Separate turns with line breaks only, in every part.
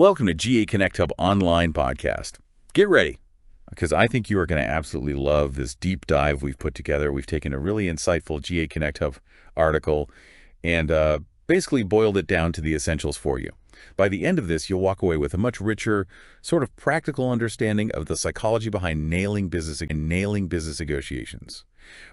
Welcome to GA Connect Hub online podcast. Get ready, because I think you are going to absolutely love this deep dive we've put together. We've taken a really insightful GA Connect Hub article and basically boiled it down to the essentials for you. By the end of this, you'll walk away with a much richer, sort of practical understanding of the psychology behind nailing business negotiations.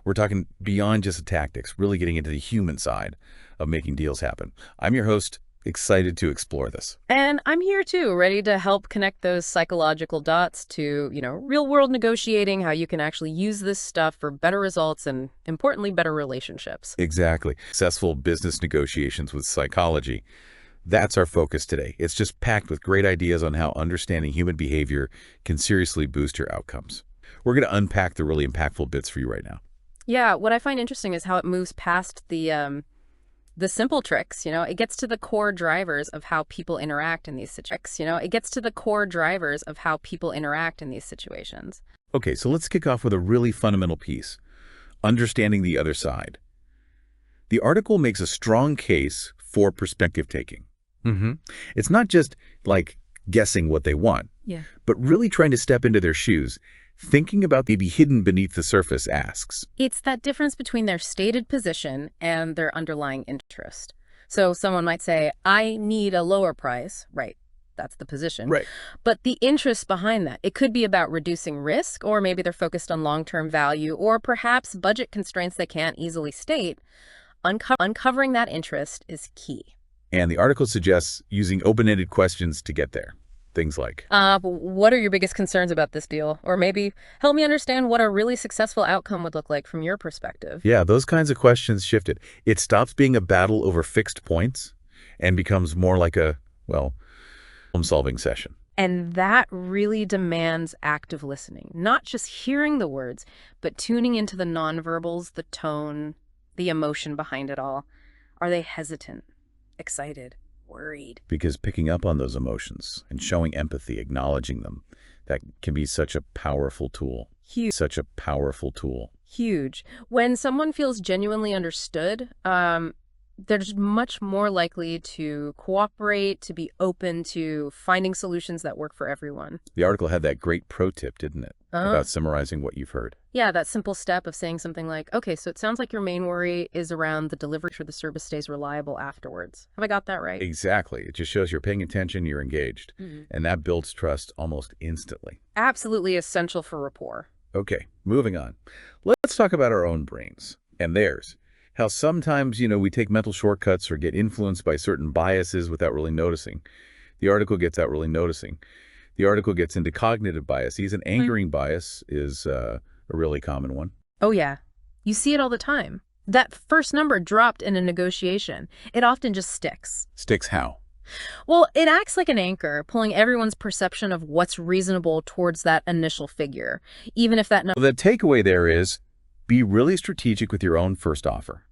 We're talking beyond just the tactics, really getting into the human side of making deals happen. I'm your host, excited to explore this.
And I'm here too, ready to help connect those psychological dots to, real world negotiating, how you can actually use this stuff for better results and, importantly, better relationships.
Exactly. Successful business negotiations with psychology. That's our focus today. It's just packed with great ideas on how understanding human behavior can seriously boost your outcomes. We're going to unpack the really impactful bits for you right now.
Yeah, what I find interesting is how it moves past the simple tricks. It gets to the core drivers of how people interact in these situations.
Okay, so let's kick off with a really fundamental piece, understanding the other side. The article makes a strong case for perspective taking. It's not just like guessing what they want, but really trying to step into their shoes, thinking about maybe hidden beneath the surface asks.
It's that difference between their stated position and their underlying interest. So someone might say, I need a lower price. Right. That's the position.
Right.
But the interest behind that, it could be about reducing risk, or maybe they're focused on long-term value, or perhaps budget constraints they can't easily state. Uncovering that interest is key.
And the article suggests using open-ended questions to get there. Things like,
what are your biggest concerns about this deal? Or maybe help me understand what a really successful outcome would look like from your perspective.
Yeah, those kinds of questions shifted. It stops being a battle over fixed points and becomes more like a, problem-solving session.
And that really demands active listening, not just hearing the words, but tuning into the nonverbals, the tone, the emotion behind it all. Are they hesitant, excited, worried?
Because picking up on those emotions and showing empathy, acknowledging them, that can be such a powerful tool.
Huge.
Such a powerful tool.
Huge. When someone feels genuinely understood, they're just much more likely to cooperate, to be open to finding solutions that work for everyone.
The article had that great pro tip, didn't it? About summarizing what you've heard.
Yeah, that simple step of saying something like, okay, so it sounds like your main worry is around the delivery, sure the service stays reliable afterwards. Have I got that right?
Exactly. It just shows you're paying attention, you're engaged. And that builds trust almost instantly.
Absolutely essential for rapport.
Okay, moving on. Let's talk about our own brains and theirs. How sometimes, we take mental shortcuts or get influenced by certain biases without really noticing. The article gets out really noticing. The article gets into cognitive biases, and angering bias is a really common one.
Oh, yeah. You see it all the time. That first number dropped in a negotiation. It often just sticks.
Sticks how?
Well, it acts like an anchor, pulling everyone's perception of what's reasonable towards that initial figure, even if that number...
Well, the takeaway there is be really strategic with your own first offer.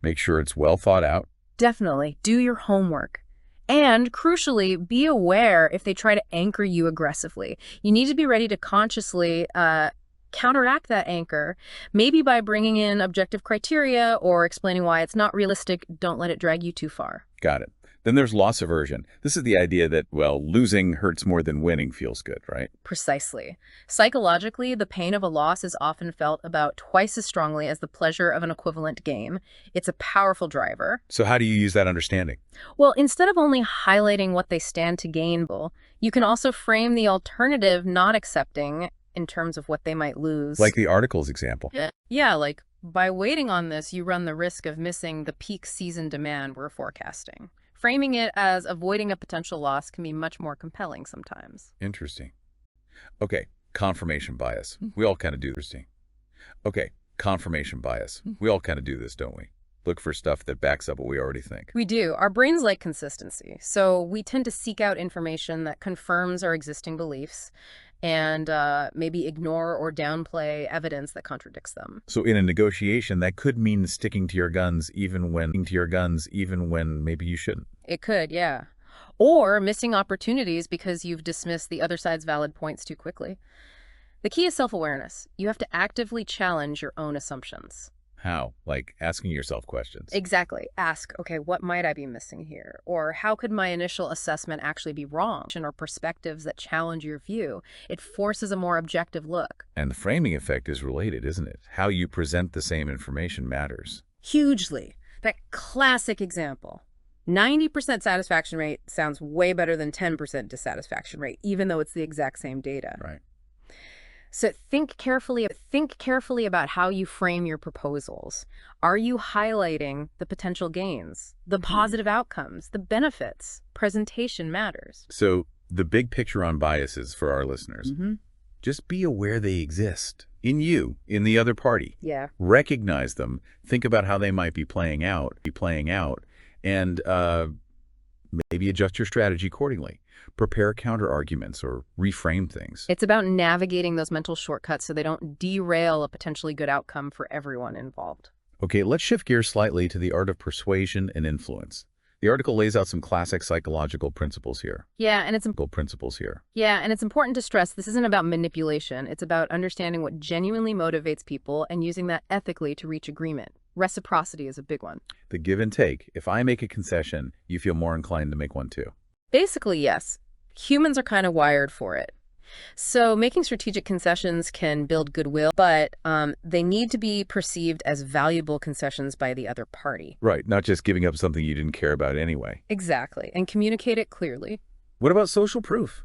Make sure it's well thought out.
Definitely. Do your homework. And crucially, be aware if they try to anchor you aggressively. You need to be ready to consciously counteract that anchor, maybe by bringing in objective criteria or explaining why it's not realistic. Don't let it drag you too far.
Got it. Then there's loss aversion. This is the idea that, losing hurts more than winning feels good, right?
Precisely. Psychologically, the pain of a loss is often felt about twice as strongly as the pleasure of an equivalent game. It's a powerful driver.
So how do you use that understanding?
Well, instead of only highlighting what they stand to gain, you can also frame the alternative not accepting in terms of what they might lose.
Like the article's example.
Yeah, like by waiting on this, you run the risk of missing the peak season demand we're forecasting. Framing it as avoiding a potential loss can be much more compelling sometimes.
Interesting. Okay, confirmation bias. We all kind of do this. Okay, confirmation bias. We all kind of do this, don't we? Look for stuff that backs up what we already think.
We do. Our brains like consistency, so we tend to seek out information that confirms our existing beliefs and maybe ignore or downplay evidence that contradicts them.
So in a negotiation, that could mean sticking to your guns even when maybe you shouldn't.
It could, yeah. Or missing opportunities because you've dismissed the other side's valid points too quickly. The key is self-awareness. You have to actively challenge your own assumptions.
How? Like asking yourself questions.
Exactly. Ask, okay, what might I be missing here? Or how could my initial assessment actually be wrong? Or perspectives that challenge your view. It forces a more objective look.
And the framing effect is related, isn't it? How you present the same information matters.
Hugely. That classic example. 90% satisfaction rate sounds way better than 10% dissatisfaction rate, even though it's the exact same data.
Right.
So think carefully about how you frame your proposals. Are you highlighting the potential gains, the positive outcomes, the benefits? Presentation matters.
So the big picture on biases for our listeners, just be aware they exist in you, in the other party.
Yeah.
Recognize them, think about how they might be playing out, and maybe adjust your strategy accordingly. Prepare counter arguments or reframe things.
It's about navigating those mental shortcuts so they don't derail a potentially good outcome for everyone involved.
Okay, let's shift gears slightly to the art of persuasion and influence. The article lays out some classic psychological principles here.
Yeah, and it's important to stress this isn't about manipulation. It's about understanding what genuinely motivates people and using that ethically to reach agreement. Reciprocity is a big one.
The give and take. If I make a concession, you feel more inclined to make one too.
Basically, yes. Humans are kind of wired for it. So making strategic concessions can build goodwill, but they need to be perceived as valuable concessions by the other party.
Right, not just giving up something you didn't care about anyway.
Exactly, and communicate it clearly.
What about social proof?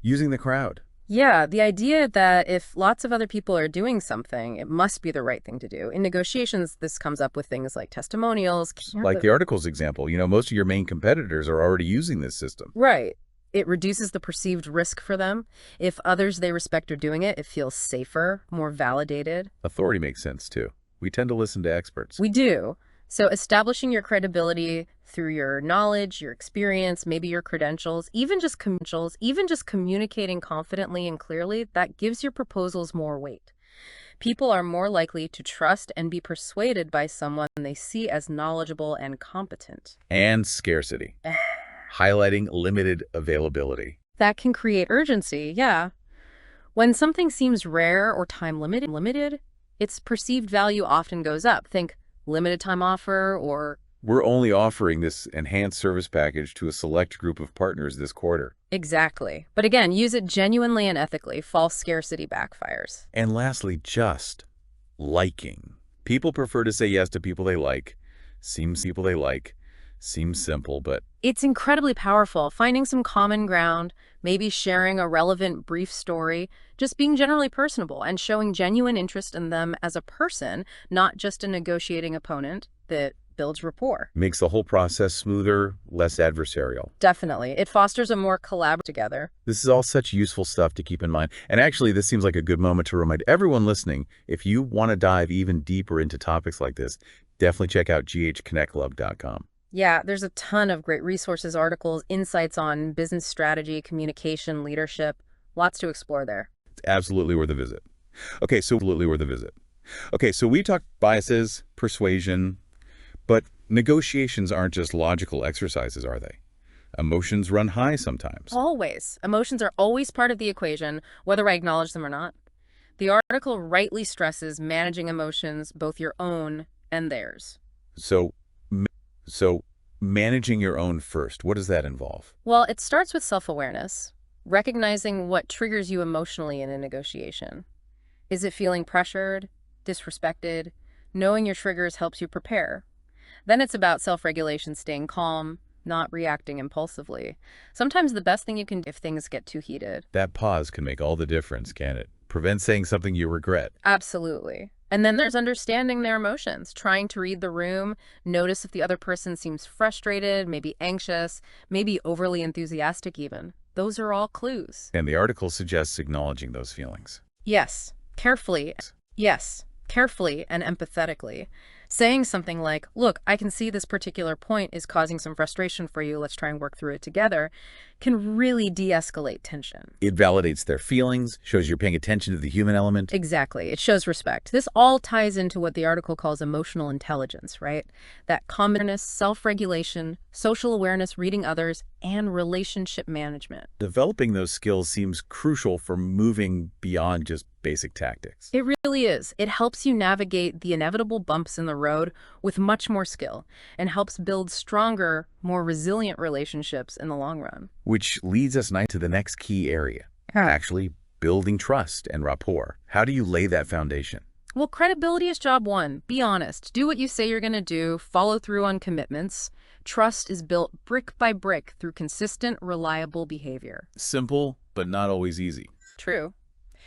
Using the crowd.
Yeah, the idea that if lots of other people are doing something, it must be the right thing to do. In negotiations, this comes up with things like testimonials.
Like the article's example, most of your main competitors are already using this system.
Right. It reduces the perceived risk for them. If others they respect are doing it, it feels safer, more validated.
Authority makes sense, too. We tend to listen to experts.
We do. So establishing your credibility through your knowledge, your experience, maybe your credentials, even just communicating confidently and clearly, that gives your proposals more weight. People are more likely to trust and be persuaded by someone they see as knowledgeable and competent.
And scarcity. Highlighting limited availability.
That can create urgency, yeah. When something seems rare or time limited, its perceived value often goes up. Think limited time offer or...
We're only offering this enhanced service package to a select group of partners this quarter.
Exactly. But again, use it genuinely and ethically. False scarcity backfires.
And lastly, just liking. People prefer to say yes to people they like. Seems simple, but...
It's incredibly powerful. Finding some common ground, maybe sharing a relevant brief story, just being generally personable and showing genuine interest in them as a person, not just a negotiating opponent, that builds rapport.
Makes the whole process smoother, less adversarial.
Definitely. It fosters a more collaborative together.
This is all such useful stuff to keep in mind. And actually, this seems like a good moment to remind everyone listening, if you want to dive even deeper into topics like this, definitely check out ghconnectclub.com.
Yeah, there's a ton of great resources, articles, insights on business strategy, communication, leadership. Lots to explore there.
It's absolutely worth a visit. Okay, so we talked biases, persuasion, but negotiations aren't just logical exercises, are they? Emotions run high sometimes.
Always. Emotions are always part of the equation, whether I acknowledge them or not. The article rightly stresses managing emotions, both your own and theirs.
So managing your own first, what does that involve?
Well, it starts with self-awareness, recognizing what triggers you emotionally in a negotiation. Is it feeling pressured, disrespected? Knowing your triggers helps you prepare. Then it's about self-regulation, staying calm, not reacting impulsively. Sometimes the best thing you can do if things get too heated.
That pause can make all the difference, can it? Prevent saying something you regret.
Absolutely. And then there's understanding their emotions, trying to read the room, notice if the other person seems frustrated, maybe anxious, maybe overly enthusiastic even. Those are all clues.
And the article suggests acknowledging those feelings.
Yes, carefully and empathetically. Saying something like, look, I can see this particular point is causing some frustration for you. Let's try and work through it together, can really de-escalate tension.
It validates their feelings, shows you're paying attention to the human element.
Exactly. It shows respect. This all ties into what the article calls emotional intelligence, right? That calmness, self-regulation, social awareness, reading others, and relationship management.
Developing those skills seems crucial for moving beyond just basic tactics.
It really is. It helps you navigate the inevitable bumps in the road with much more skill and helps build stronger, more resilient relationships in the long run.
Which leads us to the next key area, actually building trust and rapport. How do you lay that foundation?
Well, credibility is job one. Be honest. Do what you say you're going to do. Follow through on commitments. Trust is built brick by brick through consistent, reliable behavior.
Simple, but not always easy.
True.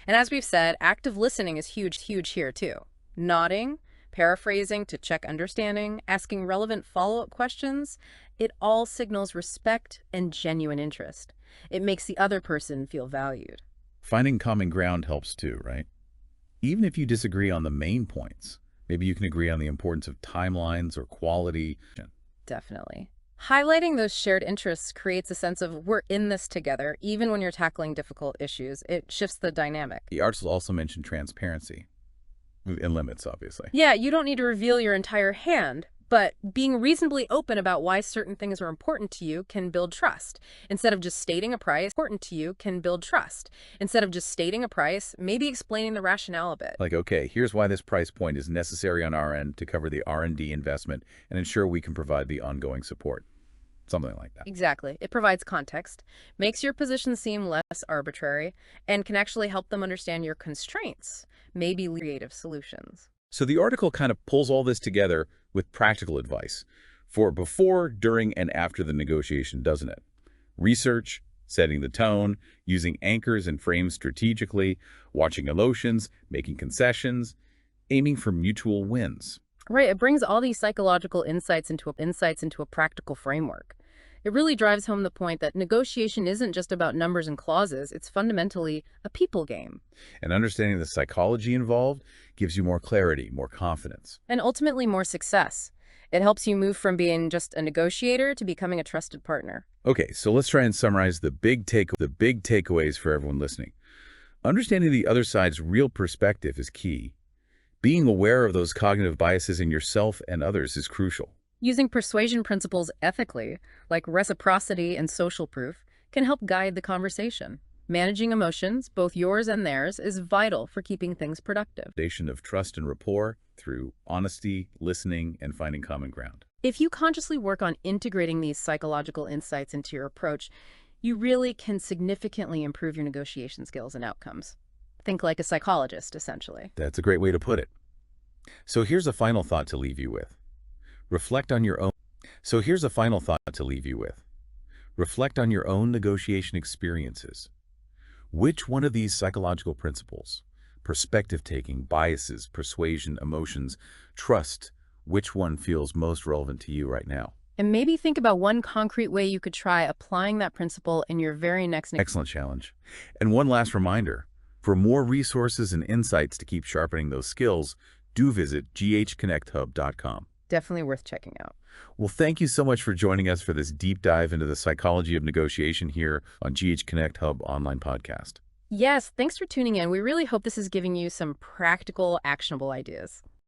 And as we've said, active listening is huge here too. Nodding, paraphrasing to check understanding, asking relevant follow-up questions, it all signals respect and genuine interest. It makes the other person feel valued.
Finding common ground helps too, right? Even if you disagree on the main points, maybe you can agree on the importance of timelines or quality.
Definitely. Highlighting those shared interests creates a sense of we're in this together, even when you're tackling difficult issues. It shifts the dynamic.
The article also mentioned transparency and limits, obviously.
Yeah, you don't need to reveal your entire hand, but being reasonably open about why certain things are important to you can build trust. Instead of just stating a price, important to you can build trust. Instead of just stating a price, maybe explaining the rationale a bit.
Like, okay, here's why this price point is necessary on our end to cover the R&D investment and ensure we can provide the ongoing support. Something like that.
Exactly. It provides context, makes your position seem less arbitrary, and can actually help them understand your constraints, maybe creative solutions.
So the article kind of pulls all this together with practical advice for before, during, and after the negotiation, doesn't it? Research, setting the tone, using anchors and frames strategically, watching emotions, making concessions, aiming for mutual wins.
Right. It brings all these psychological insights into a practical framework. It really drives home the point that negotiation isn't just about numbers and clauses. It's fundamentally a people game.
And understanding the psychology involved gives you more clarity, more confidence.
And ultimately more success. It helps you move from being just a negotiator to becoming a trusted partner.
Okay, so let's try and summarize the big takeaways for everyone listening. Understanding the other side's real perspective is key. Being aware of those cognitive biases in yourself and others is crucial.
Using persuasion principles ethically, like reciprocity and social proof, can help guide the conversation. Managing emotions, both yours and theirs, is vital for keeping things productive.
Foundation of trust and rapport through honesty, listening, and finding common ground.
If you consciously work on integrating these psychological insights into your approach, you really can significantly improve your negotiation skills and outcomes. Think like a psychologist, essentially.
That's a great way to put it. So here's a final thought to leave you with. Reflect on your own negotiation experiences. Which one of these psychological principles, perspective taking, biases, persuasion, emotions, trust, which one feels most relevant to you right now?
And maybe think about one concrete way you could try applying that principle in your very next
Excellent challenge. And one last reminder, for more resources and insights to keep sharpening those skills, do visit ghconnecthub.com.
Definitely worth checking out.
Well, thank you so much for joining us for this deep dive into the psychology of negotiation here on GH Connect Hub online podcast.
Yes, thanks for tuning in. We really hope this is giving you some practical, actionable ideas.